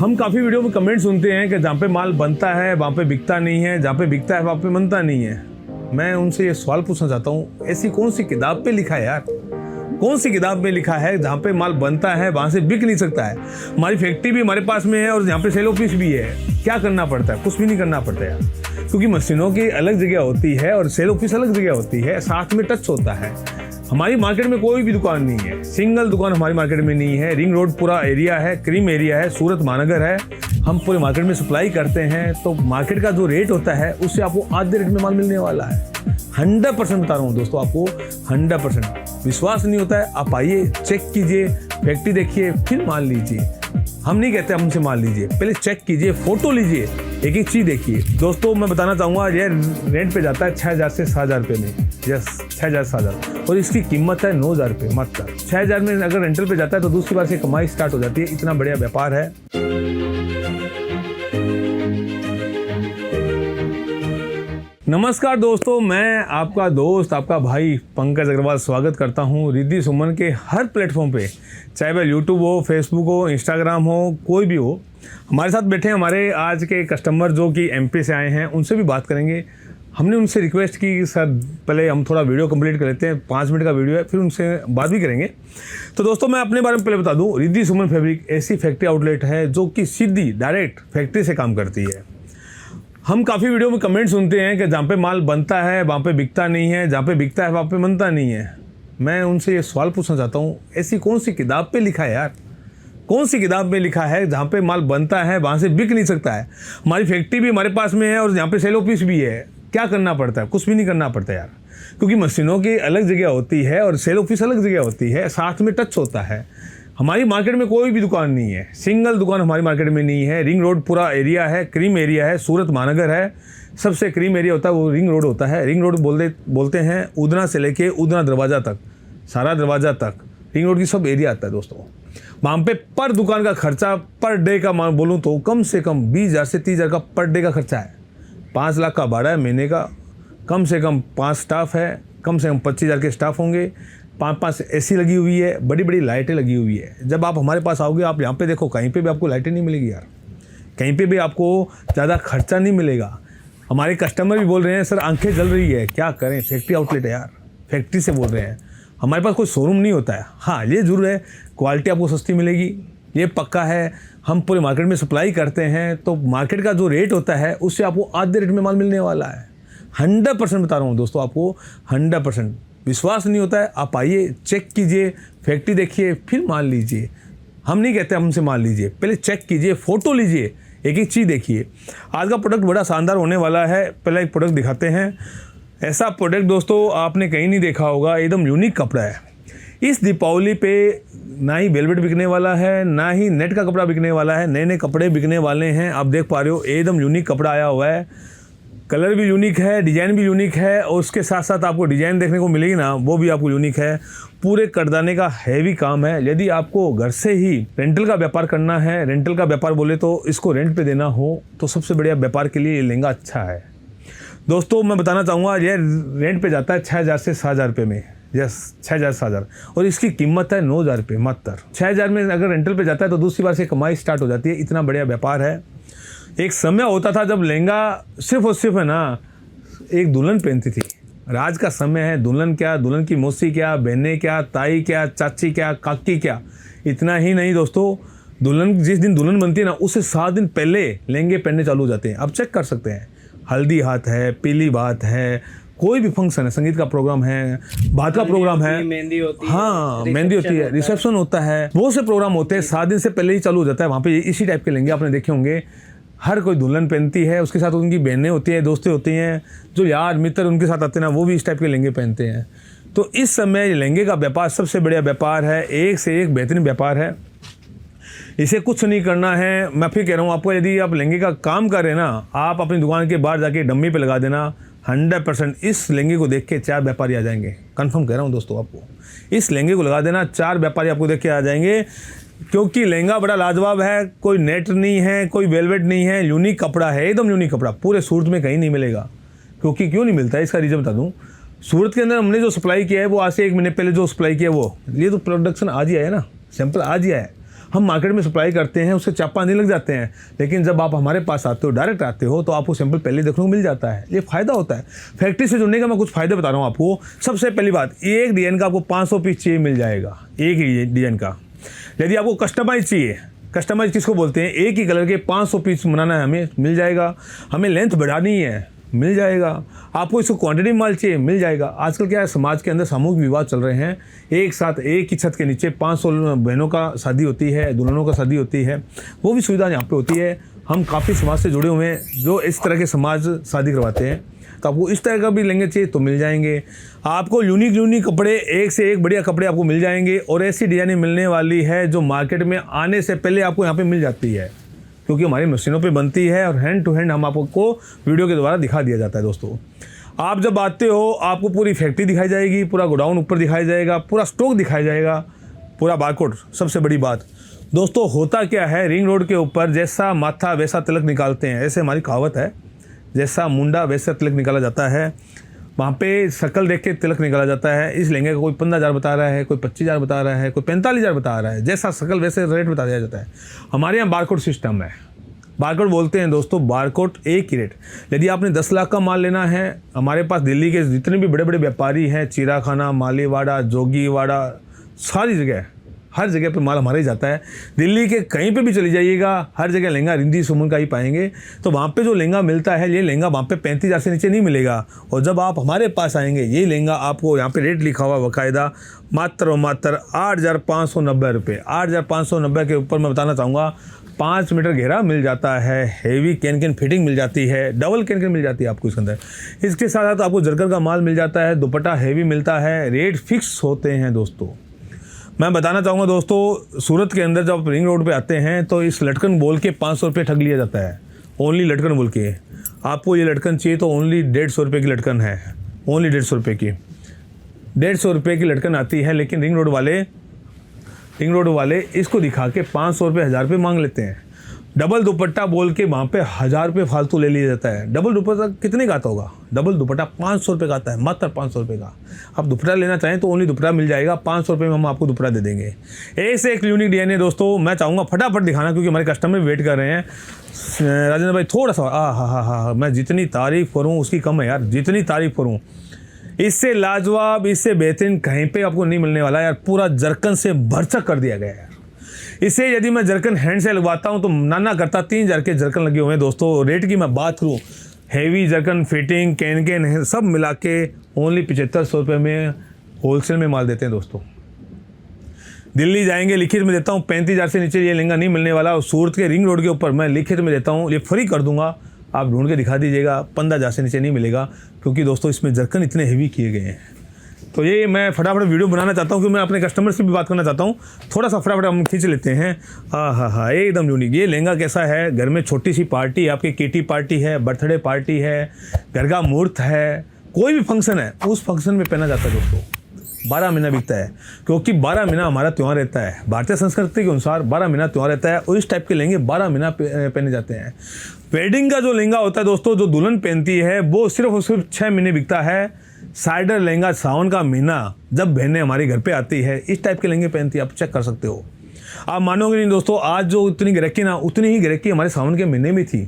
हम काफ़ी वीडियो में कमेंट सुनते हैं कि जहाँ पे माल बनता है वहाँ पे बिकता नहीं है, जहाँ पे बिकता है वहाँ पे बनता नहीं है। मैं उनसे ये सवाल पूछना चाहता हूँ, ऐसी कौन सी किताब पे लिखा है यार? कौन सी किताब में लिखा है जहाँ पे माल बनता है वहाँ से बिक नहीं सकता है? हमारी फैक्ट्री भी हमारे पास में है और यहाँ पे सेल ऑफिस भी है। क्या करना पड़ता है? कुछ भी नहीं करना पड़ता यार, क्योंकि मशीनों की अलग जगह होती है और सेल ऑफिस अलग जगह होती है, साथ में टच होता है। हमारी मार्केट में कोई भी दुकान नहीं है, सिंगल दुकान हमारी मार्केट में नहीं है। रिंग रोड पूरा एरिया है, क्रीम एरिया है, सूरत महानगर है। हम पूरे मार्केट में सप्लाई करते हैं, तो मार्केट का जो रेट होता है उससे आपको आधे रेट में माल मिलने वाला है। 100% बता रहा हूँ दोस्तों आपको, 100%। विश्वास नहीं होता है, आप आइए, चेक कीजिए, फैक्ट्री देखिए, फिर माल लीजिए। हम नहीं कहते हमसे माल लीजिए, पहले चेक कीजिए, फोटो लीजिए, एक एक चीज़ देखिए। दोस्तों मैं बताना चाहूँगा, ये रेंट पे जाता है 6000 से 6000 रुपये में। यस, 6000 6000, और इसकी कीमत है 9000 रुपये मात्र। 6000 में अगर रेंटल पे जाता है तो दूसरी बार से कमाई स्टार्ट हो जाती है। इतना बढ़िया व्यापार है। नमस्कार दोस्तों, मैं आपका दोस्त, आपका भाई पंकज अग्रवाल स्वागत करता हूं रिद्धि सुमन के हर प्लेटफॉर्म पे, चाहे वह यूट्यूब हो, फेसबुक हो, इंस्टाग्राम हो, कोई भी हो। हमारे साथ बैठे हमारे आज के कस्टमर जो कि एमपी से आए हैं, उनसे भी बात करेंगे। हमने उनसे रिक्वेस्ट की कि सर पहले हम थोड़ा वीडियो कंप्लीट कर लेते हैं, 5 मिनट का वीडियो है, फिर उनसे बात भी करेंगे। तो दोस्तों मैं अपने बारे में पहले बता दूँ, रिद्धि सुमन फैब्रिक ऐसी फैक्ट्री आउटलेट है जो कि सीधी डायरेक्ट फैक्ट्री से काम करती है। हम काफ़ी वीडियो में कमेंट सुनते हैं कि जहाँ पे माल बनता है वहाँ पे बिकता नहीं है, जहाँ पे बिकता है वहाँ पे बनता नहीं है। मैं उनसे ये सवाल पूछना चाहता हूँ, ऐसी कौन सी किताब पे लिखा है यार? कौन सी किताब में लिखा है जहाँ पे माल बनता है वहाँ से बिक नहीं सकता है? हमारी फैक्ट्री भी हमारे पास में है और यहाँ पे सेल ऑफिस भी है। क्या करना पड़ता है? कुछ भी नहीं करना पड़ता यार, क्योंकि मशीनों की अलग जगह होती है और सेल ऑफिस अलग जगह होती है, साथ में टच होता है। हमारी मार्केट में कोई भी दुकान नहीं है, सिंगल दुकान हमारी मार्केट में नहीं है। रिंग रोड पूरा एरिया है, क्रीम एरिया है, सूरत महानगर है। सबसे क्रीम एरिया होता है वो रिंग रोड होता है। रिंग रोड बोलते हैं उधना से लेके उधना दरवाज़ा तक, सारा दरवाज़ा तक रिंग रोड की सब एरिया आता है दोस्तों। वहाँ पे पर दुकान का खर्चा पर डे का बोलूँ तो कम से कम 20,000 से 30,000 का पर डे का खर्चा है। 5 लाख का भाड़ा है महीने का। कम से कम 5 स्टाफ है, कम से कम 25,000 के स्टाफ होंगे। 5 एसी लगी हुई है, बड़ी बड़ी लाइटें लगी हुई है। जब आप हमारे पास आओगे, आप यहाँ पे देखो, कहीं पे भी आपको लाइटें नहीं मिलेगी यार, कहीं पे भी आपको ज़्यादा खर्चा नहीं मिलेगा। हमारे कस्टमर भी बोल रहे हैं सर आंखें जल रही है, क्या करें, फैक्ट्री आउटलेट है यार, फैक्ट्री से बोल रहे हैं। हमारे पास कोई शोरूम नहीं होता है। हाँ ये जरूर है, क्वालिटी आपको सस्ती मिलेगी, ये पक्का है। हम पूरे मार्केट में सप्लाई करते हैं, तो मार्केट का जो रेट होता है उससे आपको आधे रेट में माल मिलने वाला है। 100% बता रहा हूँ दोस्तों आपको, 100%। विश्वास नहीं होता है, आप आइए, चेक कीजिए, फैक्ट्री देखिए, फिर माल लीजिए। हम नहीं कहते हमसे माल लीजिए, पहले चेक कीजिए, फोटो लीजिए, एक एक चीज़ देखिए। आज का प्रोडक्ट बड़ा शानदार होने वाला है। पहले एक प्रोडक्ट दिखाते हैं। ऐसा प्रोडक्ट दोस्तों आपने कहीं नहीं देखा होगा, एकदम यूनिक कपड़ा है। इस दीपावली पे ना ही वेलवेट बिकने वाला है, ना ही नेट का कपड़ा बिकने वाला है, नए नए कपड़े बिकने वाले हैं। आप देख पा रहे हो, एकदम यूनिक कपड़ा आया हुआ है। कलर भी यूनिक है, डिज़ाइन भी यूनिक है, और उसके साथ साथ आपको डिज़ाइन देखने को मिलेगी ना, वो भी आपको यूनिक है। पूरे करदाने का हैवी काम है। यदि आपको घर से ही रेंटल का व्यापार करना है, रेंटल का व्यापार बोले तो इसको रेंट पे देना हो, तो सबसे बढ़िया व्यापार के लिए ये लहंगा अच्छा है। दोस्तों मैं बताना चाहूँगा, ये रेंट पे जाता है 6000 से 6000 रुपये में। यस, 6000 6000, और इसकी कीमत है 9000 रुपये मात्र। 6000 में अगर रेंटल पे जाता है तो दूसरी बार से कमाई स्टार्ट हो जाती है। इतना बढ़िया व्यापार है। एक समय होता था जब लहंगा सिर्फ और सिर्फ है ना एक दुल्हन पहनती थी। आज का समय है, दुल्हन क्या, दुल्हन की मौसी क्या, बहनें क्या, ताई क्या, चाची क्या, काकी क्या। इतना ही नहीं दोस्तों, दुल्हन जिस दिन दुल्हन बनती है ना, उससे 7 दिन पहले लहंगे पहनने चालू हो जाते हैं। अब चेक कर सकते हैं, हल्दी हाथ है, पीली बात है, कोई भी फंक्शन है, संगीत का प्रोग्राम है, बात का प्रोग्राम है, मेहंदी होती है, हाँ मेहंदी होती है, रिसेप्शन होता है, बहुत से प्रोग्राम होते हैं, 7 दिन से पहले ही चालू हो जाता है। वहाँ पे इसी टाइप के लहंगे आपने देखे होंगे। हर कोई दुल्हन पहनती है, उसके साथ उनकी बहनें होती हैं, दोस्तें होती हैं, जो यार मित्र उनके साथ आते हैं ना, वो भी इस टाइप के लहंगे पहनते हैं। तो इस समय लहंगे का व्यापार सबसे बढ़िया व्यापार है, एक से एक बेहतरीन व्यापार है। इसे कुछ नहीं करना है। मैं फिर कह रहा हूँ आपको, यदि आप लहंगे का काम कर रहे हैं ना, आप अपनी दुकान के बाहर जाके डम्मी पे लगा देना। 100% इस लहंगे को देख के 4 व्यापारी आ जाएंगे। कंफर्म कह रहा हूँ दोस्तों आपको, इस लहंगे को लगा देना, 4 व्यापारी आपको देख के आ जाएंगे, क्योंकि लहंगा बड़ा लाजवाब है। कोई नेट नहीं है, कोई वेलवेट नहीं है, यूनिक कपड़ा है, एकदम यूनिक कपड़ा। पूरे सूरत में कहीं नहीं मिलेगा। क्योंकि क्यों नहीं मिलता है, इसका रीज़न बता दूँ। सूरत के अंदर हमने जो सप्लाई किया है वो आज से 1 महीने पहले जो सप्लाई किया है वो, ये तो प्रोडक्शन आज ही आया ना, सैंपल आज ही आया है। हम मार्केट में सप्लाई करते हैं, उससे 4-5 दिन लग जाते हैं, लेकिन जब आप हमारे पास आते हो, डायरेक्ट आते हो, तो आपको सैंपल पहले देखने को मिल जाता है। ये फ़ायदा होता है फैक्ट्री से जुड़ने का। मैं कुछ फ़ायदे बता रहा हूँ आपको। सबसे पहली बात, एक डिज़ाइन का आपको 500 पीस चाहिए मिल जाएगा, एक ही डिज़ाइन का। यदि आपको कस्टमाइज चाहिए, कस्टमाइज किसको बोलते हैं, एक ही कलर के 500 पीस बनाना है, हमें मिल जाएगा। हमें लेंथ बढ़ानी है, मिल जाएगा। आपको इसको क्वांटिटी माल चाहिए, मिल जाएगा। आजकल क्या है, समाज के अंदर सामूहिक विवाह चल रहे हैं। एक साथ एक ही छत के नीचे 500 बहनों का शादी होती है, दुल्हनों का शादी होती है, वो भी सुविधा यहाँ पे होती है। हम काफ़ी समाज से जुड़े हुए हैं जो इस तरह के समाज शादी करवाते हैं। तो आपको इस तरह का भी लहंगे चाहिए तो मिल जाएंगे। आपको यूनिक कपड़े, एक से एक बढ़िया कपड़े आपको मिल जाएंगे। और ऐसी डिजाइनें मिलने वाली है जो मार्केट में आने से पहले आपको यहाँ पे मिल जाती है, क्योंकि हमारी मशीनों पे बनती है और हैंड टू हैंड हम आपको वीडियो के द्वारा दिखा दिया जाता है। दोस्तों, आप जब आते हो आपको पूरी फैक्ट्री दिखाई जाएगी, पूरा गोडाउन ऊपर दिखाया जाएगा, पूरा स्टॉक दिखाया जाएगा, पूरा बारकोड। सबसे बड़ी बात दोस्तों, होता क्या है, रिंग रोड के ऊपर जैसा माथा वैसा तिलक निकालते हैं, ऐसे हमारी कहावत है, जैसा मुंडा वैसा तिलक निकाला जाता है। वहाँ पे शक्ल देख के तिलक निकाला जाता है। इस लहंगे का कोई 15,000 बता रहा है, कोई 25,000 बता रहा है, कोई 45,000 बता रहा है, जैसा शक्ल वैसे रेट बता दिया जाता है। हमारे यहाँ बारकोड सिस्टम है। बारकोड बोलते हैं दोस्तों, बारकोड एक ही रेट। यदि आपने 10 लाख का माल लेना है, हमारे पास दिल्ली के जितने भी बड़े बड़े व्यापारी हैं, चिराखाना, मालीवाड़ा, जोगीवाड़ा, सारी जगह, हर जगह पे माल हमारा ही जाता है। दिल्ली के कहीं पे भी चली जाइएगा, हर जगह लहंगा रिद्धि सुमन का ही पाएंगे। तो वहाँ पे जो लहंगा मिलता है, ये लहंगा वहाँ पे 35,000 से नीचे नहीं मिलेगा। और जब आप हमारे पास आएंगे, ये लहंगा आपको यहाँ पे रेट लिखा हुआ बाकायदा, मात्र और मात्र 8,590 रुपये। 8,590 के ऊपर मैं बताना चाहूँगा 5 मीटर घेरा मिल जाता है, हेवी कैन फिटिंग मिल जाती है, डबल कैन मिल जाती है आपको इसके अंदर। इसके साथ साथ आपको जरकन का माल मिल जाता है, दुपट्टा हेवी मिलता है, रेट फिक्स होते हैं। दोस्तों, मैं बताना चाहूँगा दोस्तों, सूरत के अंदर जब आप रिंग रोड पे आते हैं तो इस लटकन बोल के 500 रुपये ठग लिया जाता है। ओनली लटकन बोल के आपको ये लटकन चाहिए तो ओनली 150 रुपये की लटकन है, ओनली 150 रुपये की, 150 रुपये की लटकन आती है। लेकिन रिंग रोड वाले इसको दिखा के 500 रुपये, 1,000 रुपये मांग लेते हैं। डबल दुपट्टा बोल के वहाँ पे 1,000 रुपये फालतू ले लिया जाता है। डबल दुपट्टा कितने का आता होगा? डबल दुपट्टा 500 रुपये का आता है, मात्र 500 रुपये का। आप दुपट्टा लेना चाहें तो ओनली दुपट्टा मिल जाएगा, 500 रुपये में हम आपको दुपट्टा दे देंगे। एक से एक यूनिक डिजाइन है दोस्तों। मैं चाहूँगा फटाफट दिखाना, क्योंकि हमारे कस्टमर वेट कर रहे हैं। राजेंद्र भाई थोड़ा सा, हाँ, मैं जितनी तारीफ़ करूँ उसकी कम है यार, जितनी तारीफ़ करूँ। इससे लाजवाब, इससे बेहतरीन कहीं पे आपको नहीं मिलने वाला यार। पूरा जरकन से भरचक कर दिया गया है। इसे यदि मैं जरकन हैंड से लगवाता हूं तो नाना करता 3,000 के जरकन लगे हुए हैं दोस्तों। रेट की मैं बात करूं, हेवी जरकन, फिटिंग, कैन सब मिला के ओनली 7,500 रुपये में होलसेल में माल देते हैं दोस्तों। दिल्ली जाएंगे, लिखित में देता हूँ 35,000 से नीचे ये लहंगा नहीं मिलने वाला। और सूरत के रिंग रोड के ऊपर मैं लिखित में देता हूँ, ये फ्री कर दूंगा, आप ढूंढ के दिखा दीजिएगा। 15,000 से नीचे नहीं मिलेगा, क्योंकि दोस्तों इसमें जरकन इतने हेवी किए गए हैं। तो ये मैं फटाफट वीडियो बनाना चाहता हूँ, क्योंकि मैं अपने कस्टमर से भी बात करना चाहता हूँ। थोड़ा सा फटाफट हम खींच लेते हैं। हाँ, एकदम यूनिक। ये लहंगा कैसा है, घर में छोटी सी पार्टी, आपकी किटी पार्टी है, बर्थडे पार्टी है, घर का मुहूर्त है, कोई भी फंक्शन है, उस फंक्शन में पहना जाता है दोस्तों। 12 महीना बिकता है, क्योंकि 12 महीना हमारा त्यौहार रहता है। भारतीय संस्कृति के अनुसार 12 महीना त्यौहार रहता है, और इस टाइप के लहंगे 12 महीना पहने जाते हैं। वेडिंग का जो लहंगा होता है दोस्तों, जो दुल्हन पहनती है, वो सिर्फ और सिर्फ 6 महीने बिकता है। साइडर लहंगा सावन का महीना जब बहनें हमारे घर पे आती है, इस टाइप के लहंगे पहनती है, आप चेक कर सकते हो। आप मानोगे नहीं दोस्तों, आज जो इतनी ग्राहकी ना, उतनी ही ग्राहकी हमारे सावन के महीने में थी,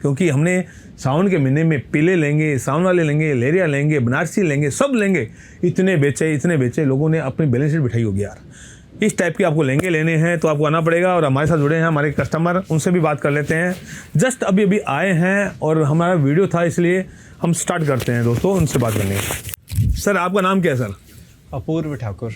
क्योंकि हमने सावन के महीने में पीले लहंगे, सावन वाले लहंगे, लेरिया लहंगे, बनारसी लहंगे, सब लहंगे इतने बेचे, लोगों ने अपनी बैलेंस शीट बिठाई होगी यार। इस टाइप के आपको लहंगे लेने हैं तो आपको आना पड़ेगा। और हमारे साथ जुड़े हैं हमारे कस्टमर, उनसे भी बात कर लेते हैं। जस्ट अभी आए हैं और हमारा वीडियो था, इसलिए हम स्टार्ट करते हैं दोस्तों उनसे बात करने। सर, आपका नाम क्या है सर? अपूर्व ठाकुर।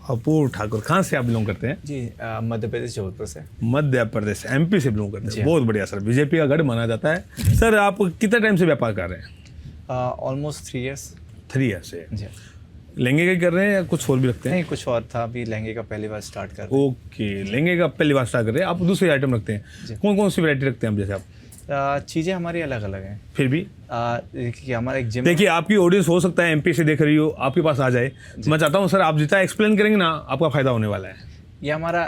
अपूर्व ठाकुर, कहाँ से आप बिलोंग करते हैं? जी, मध्य प्रदेश, जबलपुर से। मध्य प्रदेश, MP से बिलोंग करते हैं। बहुत बढ़िया सर, बीजेपी का गढ़ माना जाता है। सर, आप कितने टाइम से व्यापार कर रहे हैं? Almost 3 years. 3 ईयर्स से। जी। लहंगे का कर रहे हैं या कुछ और भी रखते हैं? नहीं, कुछ और था, अभी लहंगे का पहली बार स्टार्ट कर रहे हैं। ओके, लहंगे का पहली बार स्टार्ट कर रहे हैं। आप दूसरी आइटम रखते हैं, कौन कौन सी वैरायटी रखते हैं आप? जैसे आप चीज़ें हमारी अलग अलग हैं, फिर भी देखिए हमारा एक जिम। देखिए, आपकी ऑडियंस हो सकता है MP से देख रही हो, आपके पास आ जाए। मैं चाहता हूँ सर, आप जितना एक्सप्लेन करेंगे ना, आपका फायदा होने वाला है। ये हमारा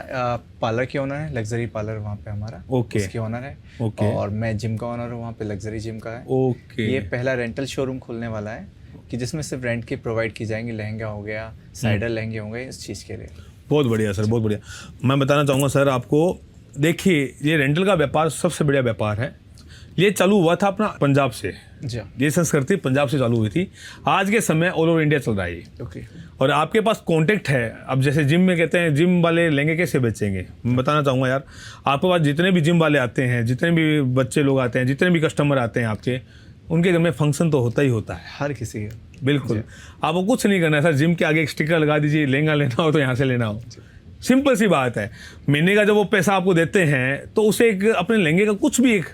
पार्लर के ओनर है, लग्जरी पार्लर वहाँ पे हमारा। ओके। उसके ओनर है। ओके। और मैं जिम का ओनर हूँ, वहाँ पे लग्जरी जिम का है। ओके। ये पहला रेंटल शोरूम खुलने वाला है, कि जिसमें सिर्फ रेंट की प्रोवाइड की जाएंगी। लहंगा हो गया, साइडर लहंगे होंगे, इस चीज़ के लिए। बहुत बढ़िया सर, बहुत बढ़िया। मैं बताना चाहूँगा सर आपको, देखिए ये रेंटल का व्यापार सबसे बढ़िया व्यापार है। ये चालू हुआ था अपना पंजाब से, जी। ये संस्कृति पंजाब से चालू हुई थी। आज के समय ऑल ओवर इंडिया चल रहा है ये। ओके। और आपके पास कॉन्टेक्ट है। अब जैसे जिम में कहते हैं जिम वाले लहंगे कैसे बेचेंगे, मैं बताना चाहूँगा यार, आपके पास जितने भी जिम वाले आते हैं, जितने भी बच्चे लोग आते हैं, जितने भी कस्टमर आते हैं आपके, उनके घर में फंक्शन तो होता ही होता है, हर किसी का। बिल्कुल। आपको कुछ नहीं करना है सर, जिम के आगे एक स्टिकर लगा दीजिए, लहंगा लेना हो तो यहाँ से लेना हो, सिंपल सी बात है। महीने का जब वो पैसा आपको देते हैं तो उसे एक अपने लहंगे का कुछ भी एक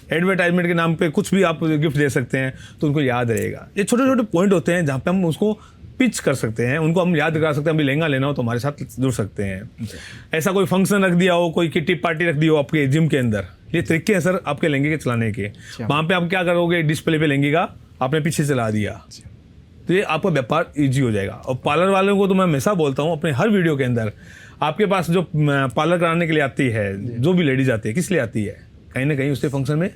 एडवर्टाइजमेंट के नाम पे कुछ भी आप गिफ्ट दे सकते हैं तो उनको याद रहेगा। ये छोटे छोटे पॉइंट होते हैं जहाँ पे हम उसको पिच कर सकते हैं, उनको हम याद करा सकते हैं। अभी लहंगा लेना हो तो हमारे साथ जुड़ सकते हैं। ऐसा कोई फंक्शन रख दिया हो, कोई किटी पार्टी रख दी हो आपके जिम के अंदर, ये तरीके हैं सर आपके लहंगे के चलाने के। वहाँ पे आप क्या करोगे, डिस्प्ले पे लहंगे का आपने पीछे चला दिया तो ये आपका व्यापार ईजी हो जाएगा। और पार्लर वालों को तो मैं हमेशा बोलता हूँ अपने हर वीडियो के अंदर, आपके पास जो पार्लर कराने के लिए आती है, जो भी लेडीज आती है, किस लिए आती है, कहीं ना कहीं उसके फंक्शन में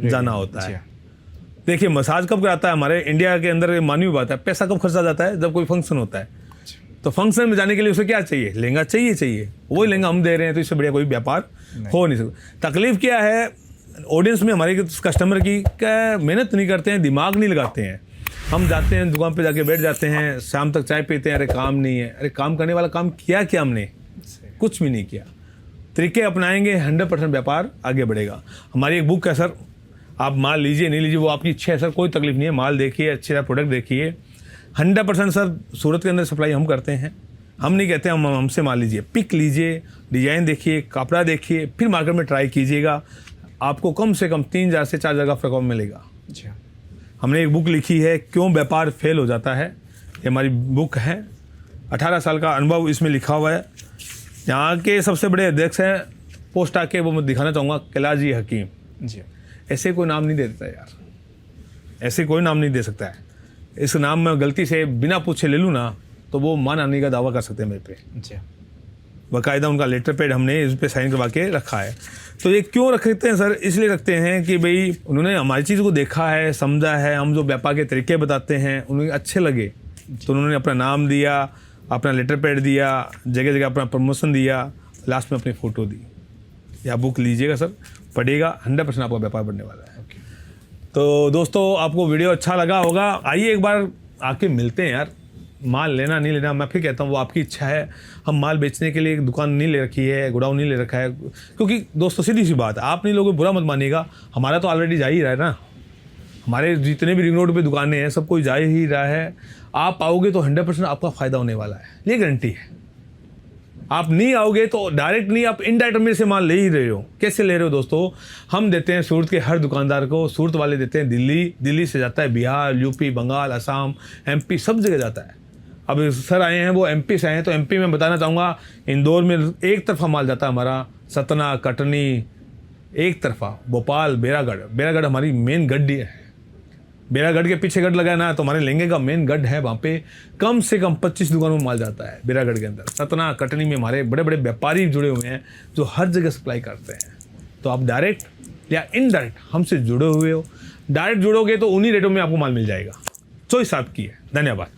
जाना होता है। देखिए मसाज कब कराता है हमारे इंडिया के अंदर, मानवीय बात है, पैसा कब खर्चा जाता है, जब कोई फंक्शन होता है। तो फंक्शन में जाने के लिए उसे क्या चाहिए, लहंगा चाहिए। वही लहंगा हम दे रहे हैं, तो इससे बढ़िया कोई व्यापार हो नहीं सकता। तकलीफ क्या है ऑडियंस में, हमारे कस्टमर की, क्या मेहनत नहीं करते हैं, दिमाग नहीं लगाते हैं। हम जाते हैं दुकान पे जाके बैठ जाते हैं, शाम तक चाय पीते हैं, अरे काम नहीं है। अरे काम करने वाला काम किया क्या हमने, कुछ भी नहीं किया। तरीके अपनाएंगे 100% व्यापार आगे बढ़ेगा। हमारी एक बुक है सर, आप माल लीजिए नहीं लीजिए वो आपकी इच्छा है सर, कोई तकलीफ नहीं है। माल देखिए, अच्छे प्रोडक्ट देखिए। 100% सर सूरत के अंदर सप्लाई हम करते हैं, हम नहीं कहते हम हमसे माल लीजिए। पिक लीजिए, डिज़ाइन देखिए, कपड़ा देखिए, फिर मार्केट में ट्राई कीजिएगा। आपको कम से कम 3,000 से 4,000 का फ्रॉक मिलेगा। हमने एक बुक लिखी है, क्यों व्यापार फेल हो जाता है, ये हमारी बुक है। 18 साल का अनुभव इसमें लिखा हुआ है। यहाँ के सबसे बड़े अध्यक्ष हैं पोस्ट आके, वो मैं दिखाना चाहूँगा, कैलाश जी हकीम जी। ऐसे कोई नाम नहीं दे देता यार, ऐसे कोई नाम नहीं दे सकता है। इस नाम में गलती से बिना पूछे ले लूँ ना तो वो मान आने का दावा कर सकते हैं मेरे पे जी। बाकायदा उनका लेटर पैड हमने इस पर साइन करवा के रखा है। तो ये क्यों रखते हैं सर, इसलिए रखते हैं कि भाई उन्होंने हमारी चीज़ को देखा है, समझा है। हम जो व्यापार के तरीके बताते हैं उन्हें अच्छे लगे तो उन्होंने अपना नाम दिया, अपना लेटर पैड दिया, जगह जगह अपना प्रमोशन दिया, लास्ट में अपनी फ़ोटो दी। या बुक लीजिएगा सर, पढ़िएगा, 100% आपका व्यापार बढ़ने वाला है। तो दोस्तों आपको वीडियो अच्छा लगा होगा, आइए एक बार आके मिलते हैं यार। माल लेना नहीं लेना मैं फिर कहता हूँ वो आपकी इच्छा है। हम माल बेचने के लिए एक दुकान नहीं ले रखी है, गोडाउन नहीं ले रखा है, क्योंकि दोस्तों सीधी सी बात है, आप नहीं लोगे बुरा मत मानिएगा, हमारा तो ऑलरेडी जा ही रहा है ना। हमारे जितने भी रिंग रोड पे दुकानें हैं सब कोई जा ही रहा है। आप आओगे तो 100% आपका फ़ायदा होने वाला है, ये गारंटी है। आप नहीं आओगे तो डायरेक्ट नहीं, आप इनडायरेक्ट मेरे से माल ले ही रहे हो। कैसे ले रहे हो दोस्तों, हम देते हैं सूरत के हर दुकानदार को, सूरत वाले देते हैं दिल्ली, दिल्ली से जाता है बिहार, यूपी, बंगाल, असम, एमपी, सब जगह जाता है। अब सर आए हैं वो एमपी से आए हैं, तो एमपी में बताना चाहूँगा इंदौर में एक तरफा माल जाता है हमारा, सतना, कटनी एक तरफा, भोपाल, बेरागढ़ हमारी मेन गड्डी है। बेरागढ़ के पीछे गढ़ लगा है ना, तो हमारे लहंगे का मेन गढ़ है। वहाँ पे कम से कम 25 दुकानों में माल जाता है बेरागढ़ के अंदर। सतना, कटनी में हमारे बड़े बड़े व्यापारी जुड़े हुए हैं जो हर जगह सप्लाई करते हैं। तो आप डायरेक्ट या इनडायरेक्ट हमसे जुड़े हुए हो, डायरेक्ट जुड़ोगे तो उन्हीं रेटों में आपको माल मिल जाएगा। चॉइस आपकी है। धन्यवाद।